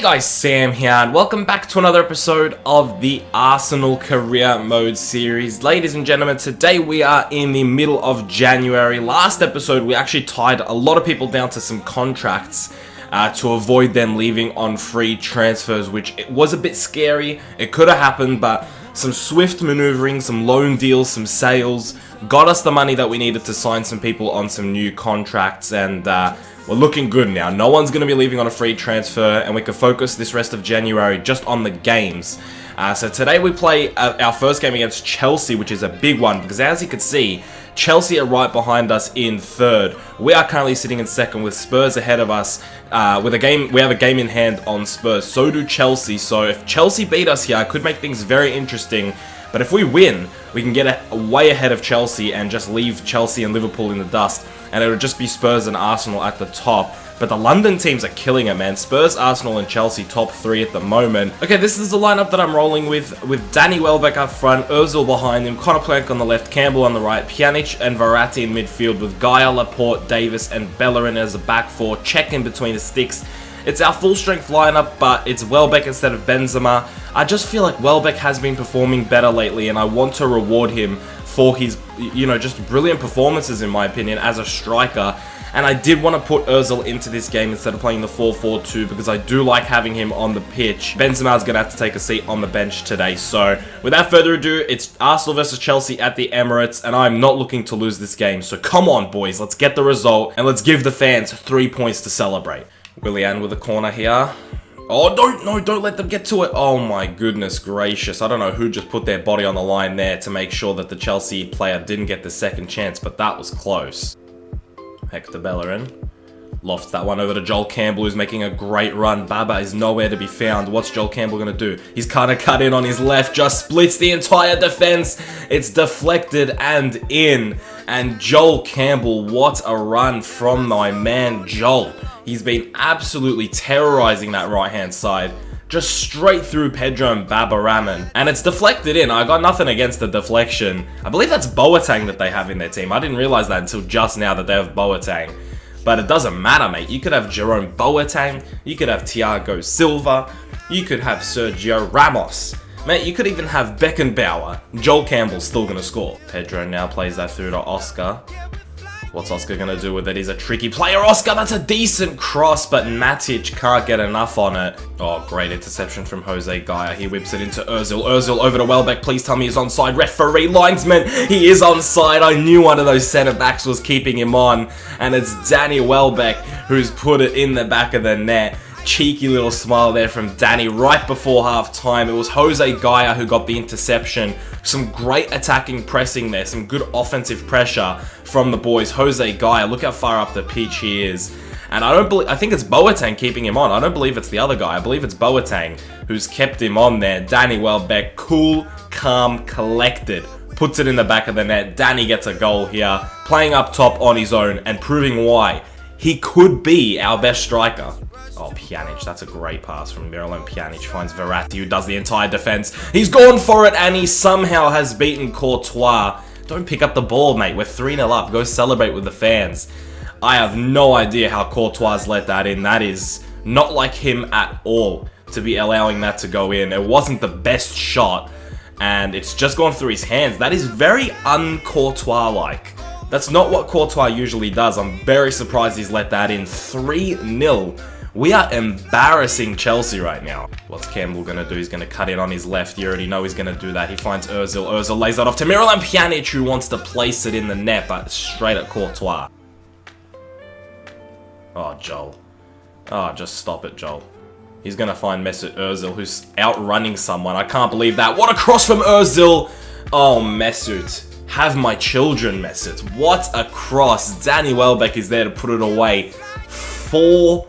guys, Sam here, and welcome back to another episode of the Arsenal Career Mode series. Ladies and gentlemen, today we are in the middle of January. Last episode, we actually tied a lot of people down to some contracts to avoid them leaving on free transfers, which it was a bit scary. It could have happened, but some swift maneuvering, some loan deals, some sales got us the money that we needed to sign some people on some new contracts, and we're looking good now. No one's going to be leaving on a free transfer, and we can focus this rest of January just on the games. So today we play our first game against Chelsea, which is a big one, because as you can see, Chelsea are right behind us in third. We are currently sitting in second with Spurs ahead of us. With a game, we have a game in hand on Spurs. So do Chelsea. So if Chelsea beat us here, it could make things very interesting. But if we win, we can get way ahead of Chelsea and just leave Chelsea and Liverpool in the dust. And it would just be Spurs and Arsenal at the top. But the London teams are killing it, man. Spurs, Arsenal, and Chelsea top three at the moment. Okay, this is the lineup that I'm rolling with Danny Welbeck up front, Ozil behind him, Connor Plank on the left, Campbell on the right, Pjanic and Verratti in midfield with Gaia, Laporte, Davis, and Bellerin as a back four, check in between the sticks. It's our full-strength lineup, but it's Welbeck instead of Benzema. I just feel like Welbeck has been performing better lately, and I want to reward him for his, just brilliant performances, in my opinion, as a striker. And I did want to put Ozil into this game instead of playing the 4-4-2 because I do like having him on the pitch. Benzema's going to have to take a seat on the bench today. So without further ado, it's Arsenal versus Chelsea at the Emirates, and I'm not looking to lose this game. So come on, boys, let's get the result and let's give the fans 3 points to celebrate. Willian with a corner here. Oh, don't let them get to it. Oh my goodness gracious. I don't know who just put their body on the line there to make sure that the Chelsea player didn't get the second chance, but that was close. Hector Bellerin lofts that one over to Joel Campbell, who's making a great run. Baba is nowhere to be found. What's Joel Campbell going to do? He's kind of cut in on his left, just splits the entire defense. It's deflected and in. And Joel Campbell, what a run from my man Joel. He's been absolutely terrorizing that right-hand side. Just straight through Pedro and Babaraman. And it's deflected in. I got nothing against the deflection. I believe that's Boateng that they have in their team. I didn't realize that until just now that they have Boateng. But it doesn't matter, mate. You could have Jerome Boateng. You could have Thiago Silva. You could have Sergio Ramos. Mate, you could even have Beckenbauer. Joel Campbell's still going to score. Pedro now plays that through to Oscar. What's Oscar going to do with it? He's a tricky player. Oscar, that's a decent cross, but Matic can't get enough on it. Oh, great interception from Jose Gaia. He whips it into Ozil. Ozil over to Welbeck. Please tell me he's onside. Referee, linesman, he is onside. I knew one of those centre-backs was keeping him on. And it's Danny Welbeck who's put it in the back of the net. Cheeky little smile there from Danny right before half-time. It was Jose Gaia who got the interception. Some great attacking pressing there. Some good offensive pressure from the boys. Jose Gaia, look how far up the pitch he is. And I think it's Boateng keeping him on. I don't believe it's the other guy. I believe it's Boateng who's kept him on there. Danny Welbeck, cool, calm, collected. Puts it in the back of the net. Danny gets a goal here. Playing up top on his own and proving why he could be our best striker. Oh, Pjanic, that's a great pass from Miralem Pjanic. Finds Verratti, who does the entire defense. He's gone for it, and he somehow has beaten Courtois. Don't pick up the ball, mate. We're 3-0 up. Go celebrate with the fans. I have no idea how Courtois let that in. That is not like him at all to be allowing that to go in. It wasn't the best shot, and it's just gone through his hands. That is very un-Courtois-like. That's not what Courtois usually does. I'm very surprised he's let that in. 3-0. We are embarrassing Chelsea right now. What's Campbell going to do? He's going to cut in on his left. You already know he's going to do that. He finds Ozil. Ozil lays that off to Miralem Pjanic, who wants to place it in the net, but straight at Courtois. Oh, Joel. Oh, just stop it, Joel. He's going to find Mesut Ozil, who's outrunning someone. I can't believe that. What a cross from Ozil. Oh, Mesut. Have my children, Mesut. What a cross. Danny Welbeck is there to put it away. 4-0.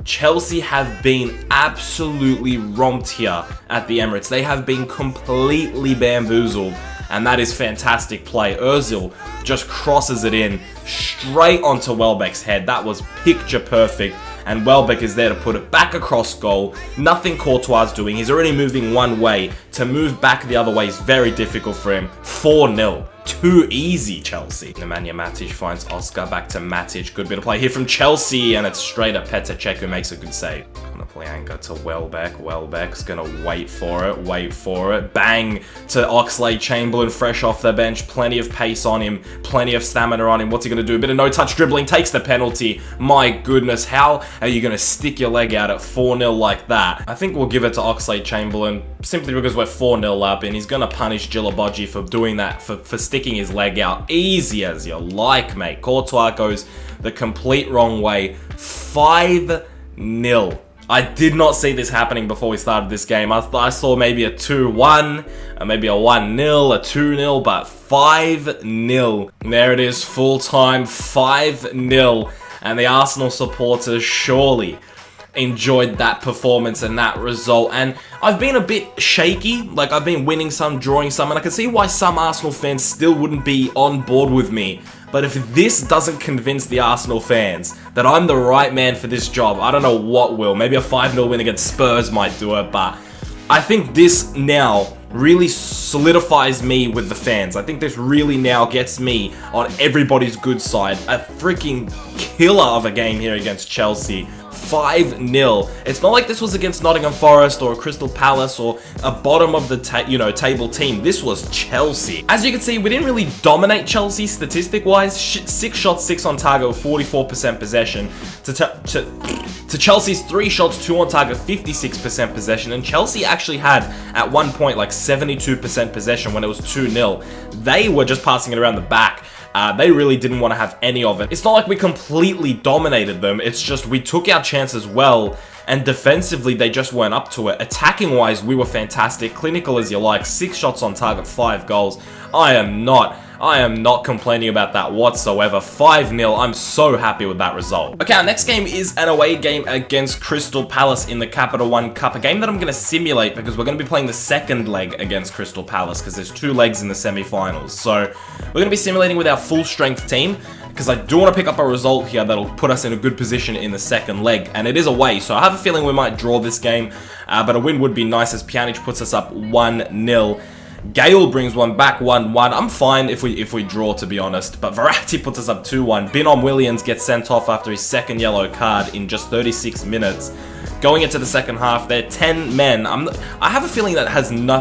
Chelsea have been absolutely romped here at the Emirates. They have been completely bamboozled, and that is fantastic play. Ozil just crosses it in straight onto Welbeck's head. That was picture perfect, and Welbeck is there to put it back across goal. Nothing Courtois is doing. He's already moving one way. To move back the other way is very difficult for him. 4-0. too easy, Chelsea. Nemanja Matic finds Oscar, back to Matic. Good bit of play here from Chelsea, and it's straight at Petr Cech, who makes a good save. Konoplyanka to Welbeck. Welbeck's gonna wait for it. Bang to Oxlade-Chamberlain, fresh off the bench. Plenty of pace on him, plenty of stamina on him. What's he gonna do? A bit of no-touch dribbling, takes the penalty. My goodness, how are you gonna stick your leg out at 4-0 like that? I think we'll give it to Oxlade-Chamberlain, simply because we're 4-0 up, and he's gonna punish Djilobodji for doing that, for sticking his leg out. Easy as you like, mate. Courtois goes the complete wrong way. 5-0. I did not see this happening before we started this game. I saw maybe a 2-1, maybe a 1-0, a 2-0, but 5-0. There it is, full time, 5-0. And the Arsenal supporters surely enjoyed that performance and that result. And I've been a bit shaky, like I've been winning some, drawing some, and I can see why some Arsenal fans still wouldn't be on board with me. But if this doesn't convince the Arsenal fans that I'm the right man for this job, I don't know what will. Maybe a 5-0 win against Spurs might do it, but I think this now really solidifies me with the fans. I think this really now gets me on everybody's good side. A freaking killer of a game here against Chelsea. 5-0. It's not like this was against Nottingham Forest or Crystal Palace or a bottom of the table team. This was Chelsea. As you can see, we didn't really dominate Chelsea statistic-wise. 6 shots, 6 on target with 44% possession to Chelsea's 3 shots, 2 on target, 56% possession. And Chelsea actually had at one point like 72% possession when it was 2-0. They were just passing it around the back. They really didn't want to have any of it. It's not like we completely dominated them. It's just we took our chances well, and defensively, they just weren't up to it. Attacking-wise, we were fantastic. Clinical as you like. 6 shots on target, 5 goals. I am not complaining about that whatsoever. 5-0, I'm so happy with that result. Okay, our next game is an away game against Crystal Palace in the Capital One Cup. A game that I'm going to simulate because we're going to be playing the second leg against Crystal Palace because there's 2 legs in the semi-finals. So we're going to be simulating with our full-strength team because I do want to pick up a result here that'll put us in a good position in the second leg. And it is away, so I have a feeling we might draw this game. But a win would be nice as Pjanic puts us up 1-0. Gale brings one back 1-1. I'm fine if we draw, to be honest. But Verratti puts us up 2-1. Binom Williams gets sent off after his second yellow card in just 36 minutes. Going into the second half, they're 10 men. I have a feeling that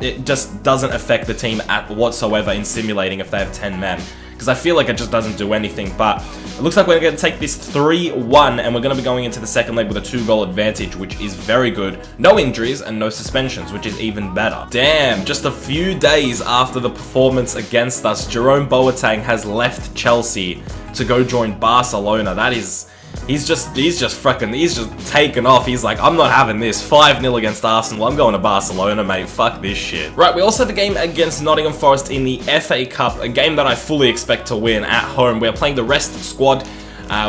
it just doesn't affect the team whatsoever in simulating if they have 10 men. Because I feel like it just doesn't do anything. But it looks like we're going to take this 3-1, and we're going to be going into the second leg with a 2-goal advantage, which is very good. No injuries and no suspensions, which is even better. Damn, just a few days after the performance against us, Jerome Boateng has left Chelsea to go join Barcelona. That is... He's just taken off. He's like, I'm not having this. 5-0 against Arsenal. I'm going to Barcelona, mate. Fuck this shit. Right, we also have a game against Nottingham Forest in the FA Cup, a game that I fully expect to win at home. We're playing the rest squad,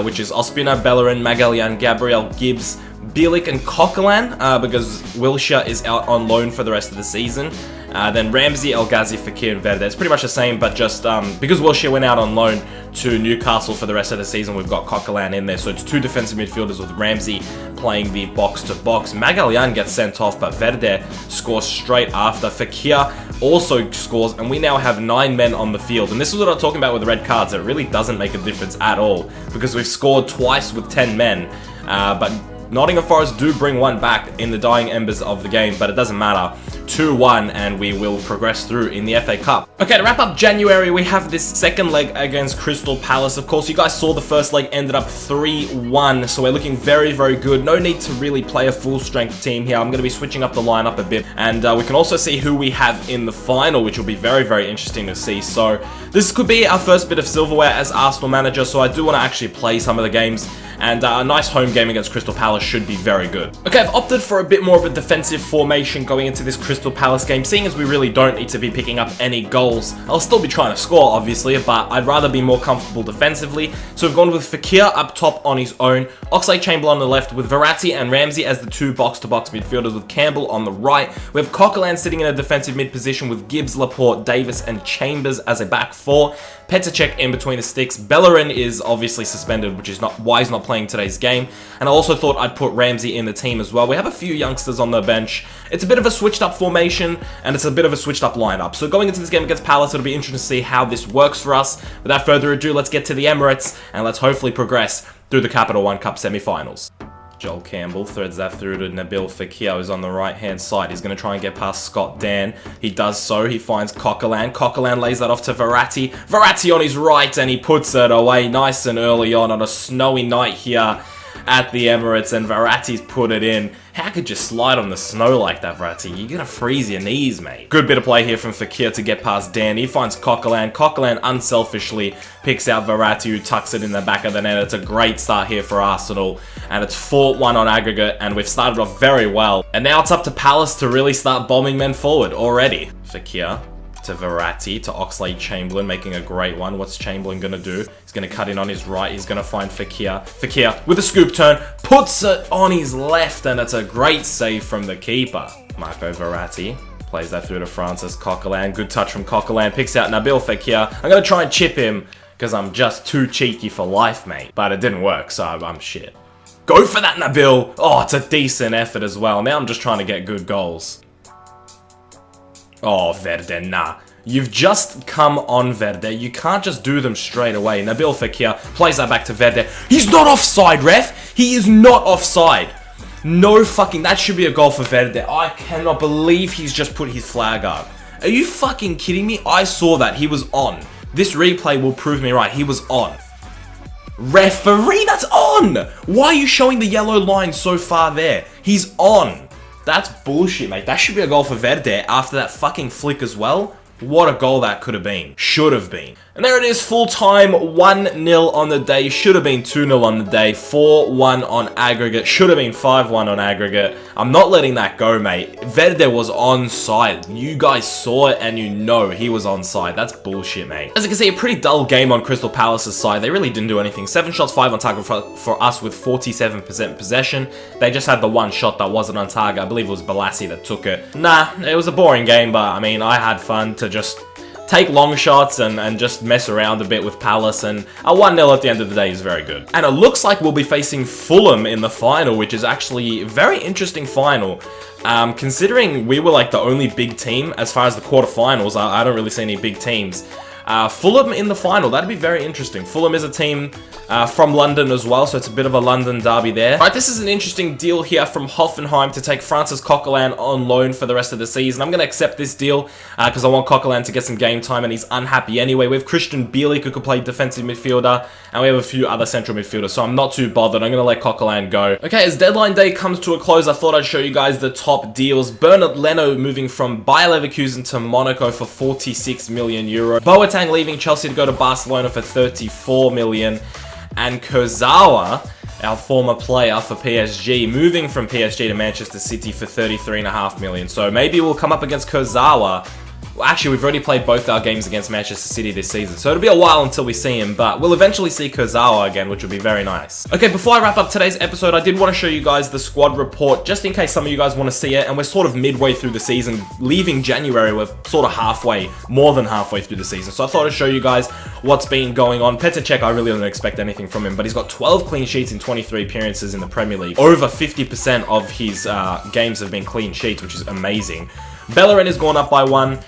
which is Ospina, Bellerin, Magalhaen, Gabriel, Gibbs, Bielik, and Coquelin, because Wilshere is out on loan for the rest of the season. Then Ramsey, El Ghazi, Fekir, and Verde. It's pretty much the same, but just because Wilshere went out on loan to Newcastle for the rest of the season, we've got Coquelin in there. So it's 2 defensive midfielders with Ramsey playing the box-to-box. Magalhaen gets sent off, but Verde scores straight after. Fekir also scores, and we now have 9 men on the field. And this is what I'm talking about with red cards. It really doesn't make a difference at all, because we've scored twice with 10 men. But Nottingham Forest do bring one back in the dying embers of the game, but it doesn't matter. 2-1, and we will progress through in the FA Cup. Okay, to wrap up January, we have this second leg against Crystal Palace. Of course, you guys saw the first leg ended up 3-1, so we're looking very, very good. No need to really play a full-strength team here. I'm going to be switching up the lineup a bit, and we can also see who we have in the final, which will be very, very interesting to see. So this could be our first bit of silverware as Arsenal manager, so I do want to actually play some of the games. And a nice home game against Crystal Palace should be very good. Okay, I've opted for a bit more of a defensive formation going into this Crystal Palace game, seeing as we really don't need to be picking up any goals. I'll still be trying to score, obviously, but I'd rather be more comfortable defensively. So we've gone with Fekir up top on his own, Oxlade-Chamberlain on the left with Verratti and Ramsey as the 2 box-to-box midfielders with Campbell on the right. We have Coquelin sitting in a defensive mid position with Gibbs, Laporte, Davis and Chambers as a back 4. Petr Cech in between the sticks. Bellerin is obviously suspended, which is not why he's not playing today's game. And I also thought I'd put Ramsey in the team as well. We have a few youngsters on the bench. It's a bit of a switched up formation, and it's a bit of a switched up lineup. So going into this game against Palace, it'll be interesting to see how this works for us. Without further ado, let's get to the Emirates, and let's hopefully progress through the Capital One Cup semi-finals. Joel Campbell threads that through to Nabil Fekir, who's on the right-hand side. He's going to try and get past Scott Dan. He does so. He finds Coquelin. Coquelin lays that off to Verratti. Verratti on his right, and he puts it away nice and early on a snowy night here at the Emirates, and Verratti's put it in. How could you slide on the snow like that, Verratti? You're gonna freeze your knees, mate. Good bit of play here from Fekir to get past Dan. He finds Coquelin. Coquelin unselfishly picks out Verratti, who tucks it in the back of the net. It's a great start here for Arsenal, and it's 4-1 on aggregate, and we've started off very well. And now it's up to Palace to really start bombing men forward already. Fekir to Verratti, to Oxlade-Chamberlain, making a great one. What's Chamberlain going to do? He's going to cut in on his right. He's going to find Fekir. Fekir, with a scoop turn, puts it on his left, and it's a great save from the keeper. Marco Verratti plays that through to Francis Coquelin. Good touch from Coquelin. Picks out Nabil Fekir. I'm going to try and chip him, because I'm just too cheeky for life, mate. But it didn't work, so I'm shit. Go for that, Nabil! Oh, it's a decent effort as well. Now I'm just trying to get good goals. Oh, Verde, nah. You've just come on, Verde. You can't just do them straight away. Nabil Fekir plays that back to Verde. He's not offside, ref! He is not offside. No fucking... That should be a goal for Verde. I cannot believe he's just put his flag up. Are you fucking kidding me? I saw that. He was on. This replay will prove me right. He was on. Referee, that's on! Why are you showing the yellow line so far there? He's on. That's bullshit, mate. That should be a goal for Verde after that fucking flick as well. What a goal that could have been. Should have been. And there it is, full time, 1-0 on the day. Should have been 2-0 on the day. 4-1 on aggregate. Should have been 5-1 on aggregate. I'm not letting that go, mate. Verde was onside. You guys saw it and you know he was onside. That's bullshit, mate. As you can see, a pretty dull game on Crystal Palace's side. They really didn't do anything. 7 shots, 5 on target for us with 47% possession. They just had the one shot that wasn't on target. I believe it was Balassi that took it. Nah, it was a boring game, but I mean, I had fun to just take long shots and just mess around a bit with Palace, and a 1-0 at the end of the day is very good. And it looks like we'll be facing Fulham in the final, which is actually a very interesting final. Considering we were like the only big team as far as the quarterfinals, I don't really see any big teams. Fulham in the final, that'd be very interesting. Fulham is a team from London as well, so it's a bit of a London derby there. Right, this is an interesting deal here from Hoffenheim to take Francis Coquelin on loan for the rest of the season. I'm going to accept this deal because I want Coquelin to get some game time, and he's unhappy anyway. We have Christian Bielik, who could play defensive midfielder, and we have a few other central midfielders, so I'm not too bothered. I'm going to let Coquelin go. Okay, as deadline day comes to a close, I thought I'd show you guys the top deals. Bernard Leno moving from Bayer Leverkusen to Monaco for 46 million euro. Boateng leaving Chelsea to go to Barcelona for 34 million. And Kurzawa, our former player for PSG, moving from PSG to Manchester City for 33.5 million. So maybe we'll come up against Kurzawa. Well, actually, we've already played both our games against Manchester City this season, so it'll be a while until we see him, but we'll eventually see Kurzawa again, which will be very nice. Okay, before I wrap up today's episode, I did want to show you guys the squad report, just in case some of you guys want to see it, and we're sort of midway through the season. Leaving January, we're sort of halfway, more than halfway through the season, so I thought I'd show you guys what's been going on. Petr Cech, I really don't expect anything from him, but he's got 12 clean sheets in 23 appearances in the Premier League. Over 50% of his games have been clean sheets, which is amazing. Bellerin has gone up by 1.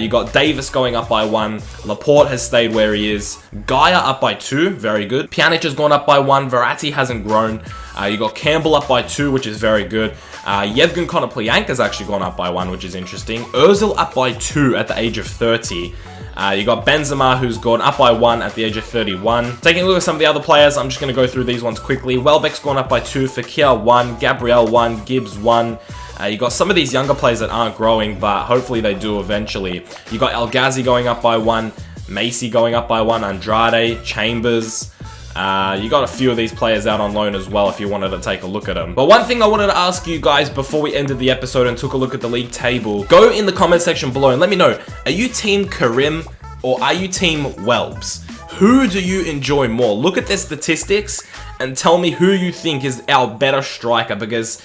You got Davis going up by 1. Laporte has stayed where he is. Gaia up by 2. Very good. Pjanic has gone up by 1. Verratti hasn't grown. You got Campbell up by 2, which is very good. Yevgen Konoplyanka has actually gone up by 1, which is interesting. Ozil up by 2 at the age of 30. You got Benzema, who's gone up by 1 at the age of 31. Taking a look at some of the other players, I'm just going to go through these ones quickly. Welbeck's gone up by 2, Fekir 1, Gabriel 1, Gibbs 1. You got some of these younger players that aren't growing, but hopefully they do eventually. You got El Ghazi going up by 1, Macy going up by 1, Andrade, Chambers. You got a few of these players out on loan as well if you wanted to take a look at them. But one thing I wanted to ask you guys before we ended the episode and took a look at the league table, go in the comment section below and let me know, are you team Karim or are you team Welbs? Who do you enjoy more? Look at their statistics and tell me who you think is our better striker, because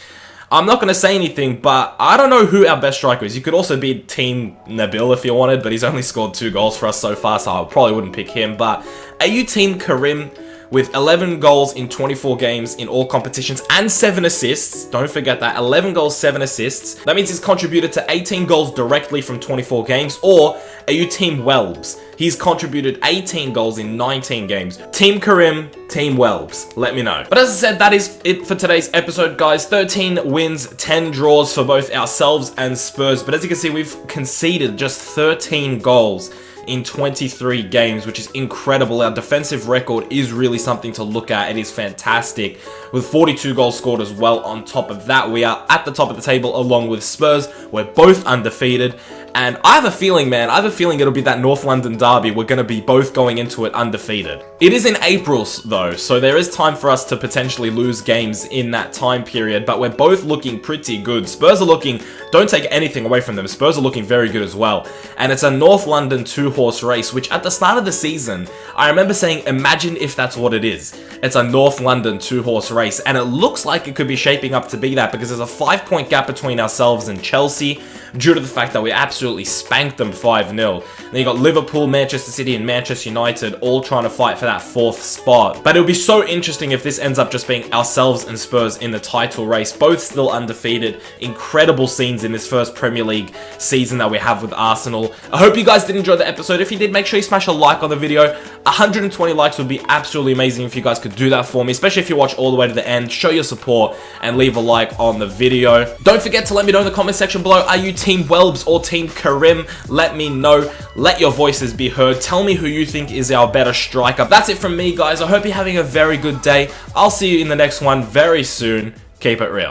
I'm not going to say anything, but I don't know who our best striker is. You could also be Team Nabil if you wanted, but he's only scored 2 goals for us so far, so I probably wouldn't pick him. But are you Team Karim? With 11 goals in 24 games in all competitions and 7 assists. Don't forget that, 11 goals, 7 assists. That means he's contributed to 18 goals directly from 24 games. Or are you Team Welbs? He's contributed 18 goals in 19 games. Team Karim, Team Welbs. Let me know. But as I said, that is it for today's episode, guys. 13 wins, 10 draws for both ourselves and Spurs. But as you can see, we've conceded just 13 goals in 23 games, which is incredible. Our defensive record is really something to look at. It is fantastic, with 42 goals scored as well. On top of that, we are at the top of the table along with Spurs. We're both undefeated, and I have a feeling, man, it'll be that North London derby. We're going to be both going into it undefeated. It is in April, though, so there is time for us to potentially lose games in that time period, but we're both looking pretty good. Spurs are looking, don't take anything away from them, Spurs are looking very good as well. And it's a North London 2-horse race, which at the start of the season, I remember saying, imagine if that's what it is. It's a North London 2-horse race, and it looks like it could be shaping up to be that, because there's a 5-point gap between ourselves and Chelsea, due to the fact that we absolutely spanked them 5-0. Then you got Liverpool, Manchester City, and Manchester United all trying to fight for that 4th spot. But it'll be so interesting if this ends up just being ourselves and Spurs in the title race, both still undefeated. Incredible scenes in this first Premier League season that we have with Arsenal. I hope you guys did enjoy the episode. If you did, make sure you smash a like on the video. 120 likes would be absolutely amazing if you guys could do that for me, especially if you watch all the way to the end. Show your support and leave a like on the video. Don't forget to let me know in the comment section below, are you Team Welbs or Team Karim? Let me know. Let your voices be heard. Tell me who you think is our better striker. That's it from me, guys. I hope you're having a very good day. I'll see you in the next one very soon. Keep it real.